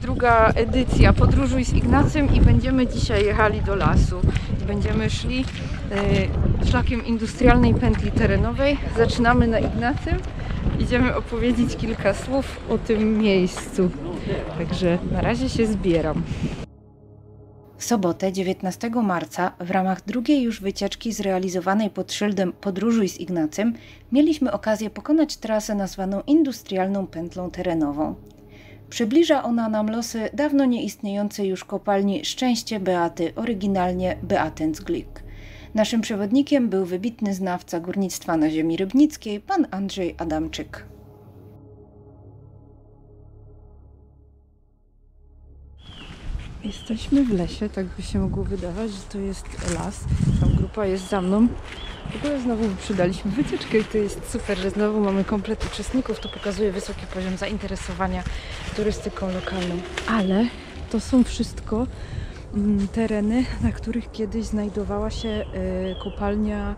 druga edycja Podróżuj z Ignacym i będziemy dzisiaj jechali do lasu. Będziemy szli szlakiem industrialnej pętli terenowej. Zaczynamy na Ignacym. Idziemy opowiedzieć kilka słów o tym miejscu. Także na razie się zbieram. W sobotę 19 marca w ramach drugiej już wycieczki zrealizowanej pod szyldem Podróżuj z Ignacym mieliśmy okazję pokonać trasę nazwaną industrialną pętlą terenową. Przybliża ona nam losy dawno nieistniejącej już kopalni Szczęście Beaty, oryginalnie Beatensglück. Naszym przewodnikiem był wybitny znawca górnictwa na ziemi rybnickiej, pan Andrzej Adamczyk. Jesteśmy w lesie, tak by się mogło wydawać, że to jest las. Tam grupa jest za mną. W ogóle znowu przydaliśmy wycieczkę i to jest super, że znowu mamy komplet uczestników. To pokazuje wysoki poziom zainteresowania turystyką lokalną. Ale to są wszystko tereny, na których kiedyś znajdowała się kopalnia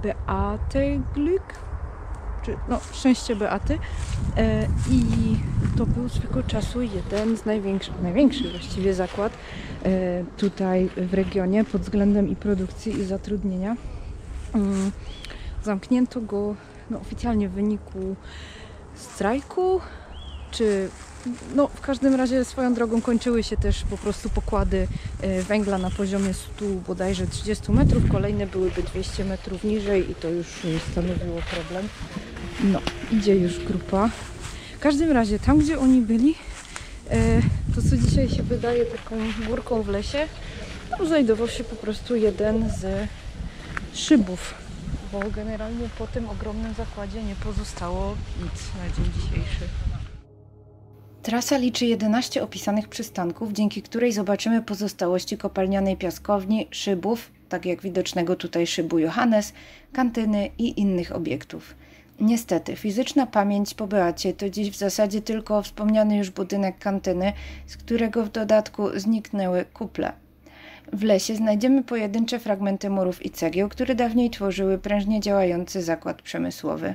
Beatenglück, czy no Szczęście Beaty, i to był swego czasu jeden z największy właściwie zakład tutaj w regionie pod względem i produkcji i zatrudnienia. Zamknięto go oficjalnie w wyniku strajku, czy no w każdym razie swoją drogą kończyły się też po prostu pokłady węgla na poziomie 100 bodajże 30 metrów, kolejne byłyby 200 metrów niżej i to już stanowiło problem. No, idzie już grupa. W każdym razie tam, gdzie oni byli, to co dzisiaj się wydaje taką górką w lesie, tam znajdował się po prostu jeden z szybów, bo generalnie po tym ogromnym zakładzie nie pozostało nic na dzień dzisiejszy. Trasa liczy 11 opisanych przystanków, dzięki której zobaczymy pozostałości kopalnianej piaskowni, szybów, tak jak widocznego tutaj szybu Johannes, kantyny i innych obiektów. Niestety, fizyczna pamięć po Beacie to dziś w zasadzie tylko wspomniany już budynek kantyny, z którego w dodatku zniknęły kuple. W lesie znajdziemy pojedyncze fragmenty murów i cegieł, które dawniej tworzyły prężnie działający zakład przemysłowy.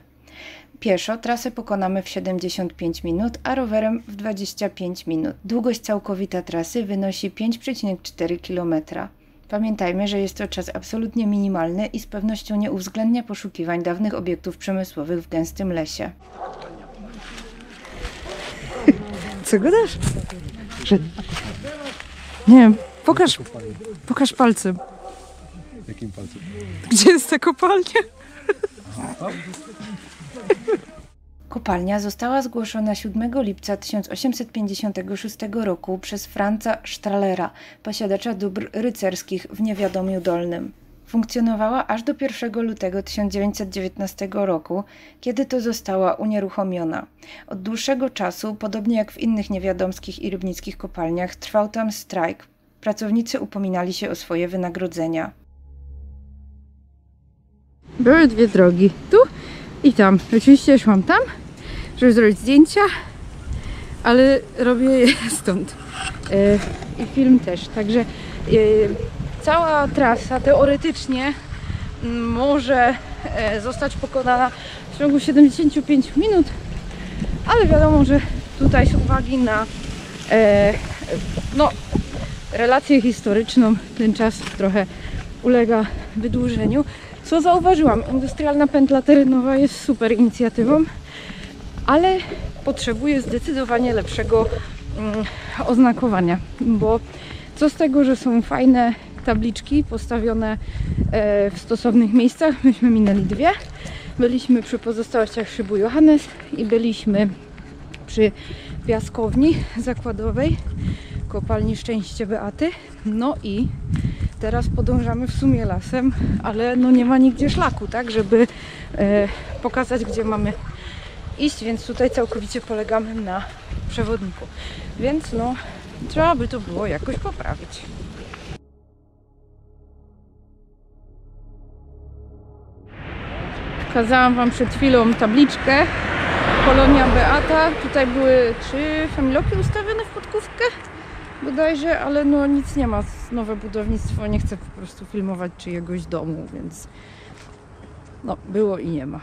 Pieszo trasę pokonamy w 75 minut, a rowerem w 25 minut. Długość całkowita trasy wynosi 5,4 km. Pamiętajmy, że jest to czas absolutnie minimalny i z pewnością nie uwzględnia poszukiwań dawnych obiektów przemysłowych w gęstym lesie. Co gadasz? Nie wiem, pokaż palcem. Jakim palcem? Gdzie jest ta kopalnia? Kopalnia została zgłoszona 7 lipca 1856 roku przez Franza Strahlera, posiadacza dóbr rycerskich w Niewiadomiu Dolnym. Funkcjonowała aż do 1 lutego 1919 roku, kiedy to została unieruchomiona. Od dłuższego czasu, podobnie jak w innych niewiadomskich i rybnickich kopalniach, trwał tam strajk. Pracownicy upominali się o swoje wynagrodzenia. Były dwie drogi, tu i tam. Oczywiście szłam tam, żeby zrobić zdjęcia, ale robię je stąd. I film też. Także cała trasa teoretycznie może zostać pokonana w ciągu 75 minut, ale wiadomo, że tutaj z uwagi na relację historyczną ten czas trochę ulega wydłużeniu. Co zauważyłam, industrialna pętla terenowa jest super inicjatywą, ale potrzebuje zdecydowanie lepszego oznakowania, bo co z tego, że są fajne tabliczki postawione w stosownych miejscach. Myśmy minęli dwie. Byliśmy przy pozostałościach szybu Johannes i byliśmy przy piaskowni zakładowej kopalni Szczęście Beaty. No i teraz podążamy w sumie lasem, ale no nie ma nigdzie szlaku, tak, żeby pokazać, gdzie mamy iść, więc tutaj całkowicie polegamy na przewodniku. Więc no, trzeba by to było jakoś poprawić. Pokazałam Wam przed chwilą tabliczkę Kolonia Beata. Tutaj były 3 familoki ustawione w podkówkę bodajże, ale no nic nie ma, nowe budownictwo, nie chcę po prostu filmować czyjegoś domu, więc no było i nie ma.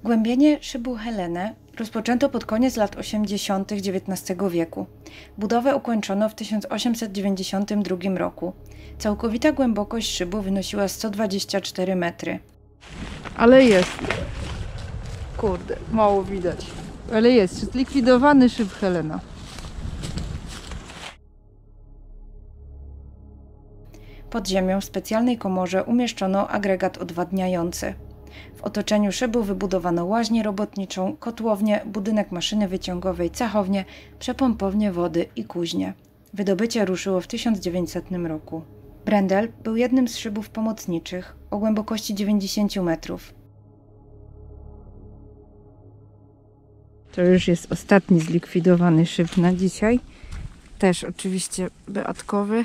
Głębienie szybu Helene rozpoczęto pod koniec lat 80. XIX wieku. Budowę ukończono w 1892 roku. Całkowita głębokość szybu wynosiła 124 metry. Ale jest. Kurde, mało widać. Ale jest. Zlikwidowany szyb Helena. Pod ziemią w specjalnej komorze umieszczono agregat odwadniający. W otoczeniu szybu wybudowano łaźnię robotniczą, kotłownię, budynek maszyny wyciągowej, cechownię, przepompownię wody i kuźnię. Wydobycie ruszyło w 1900 roku. Brendel był jednym z szybów pomocniczych o głębokości 90 metrów. To już jest ostatni zlikwidowany szyb na dzisiaj. Też oczywiście beatkowy.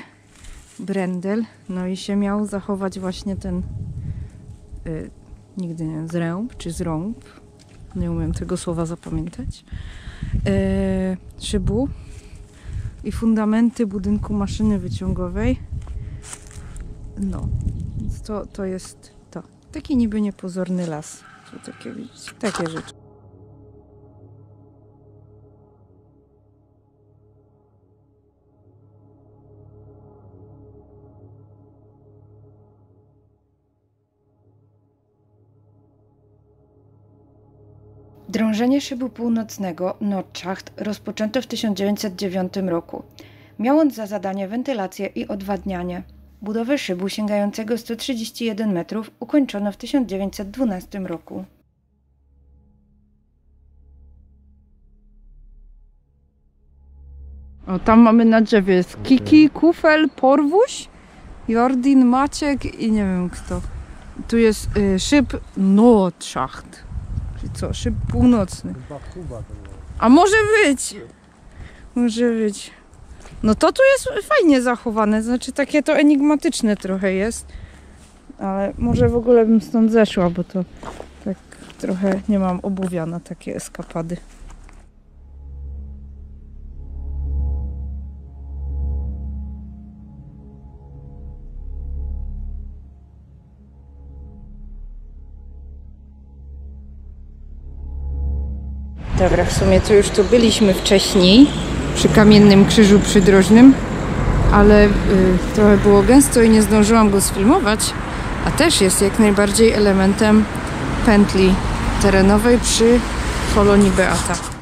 Brendel. No i się miał zachować właśnie ten nigdy nie wiem, zręb czy zrąb. Nie umiem tego słowa zapamiętać. Szybu i fundamenty budynku maszyny wyciągowej. No, więc to jest to. Taki niby niepozorny las. Tu takie, widzicie, takie rzeczy. Drążenie szybu północnego Nordschacht rozpoczęto w 1909 roku. Miał on za zadanie wentylację i odwadnianie. Budowę szybu sięgającego 131 metrów ukończono w 1912 roku. O, tam mamy na drzewie jest Kiki, Kufel, Porwuś, Jordin, Maciek i nie wiem kto. Tu jest szyb Nordschacht. Czyli co? Szyb północny. A może być! Może być. No to tu jest fajnie zachowane, znaczy takie to enigmatyczne trochę jest. Ale może w ogóle bym stąd zeszła, bo to tak trochę nie mam obuwia na takie eskapady. Dobra, w sumie to już tu byliśmy wcześniej, przy Kamiennym Krzyżu Przydrożnym, ale trochę było gęsto i nie zdążyłam go sfilmować, a też jest jak najbardziej elementem pętli terenowej przy Folonii Beata.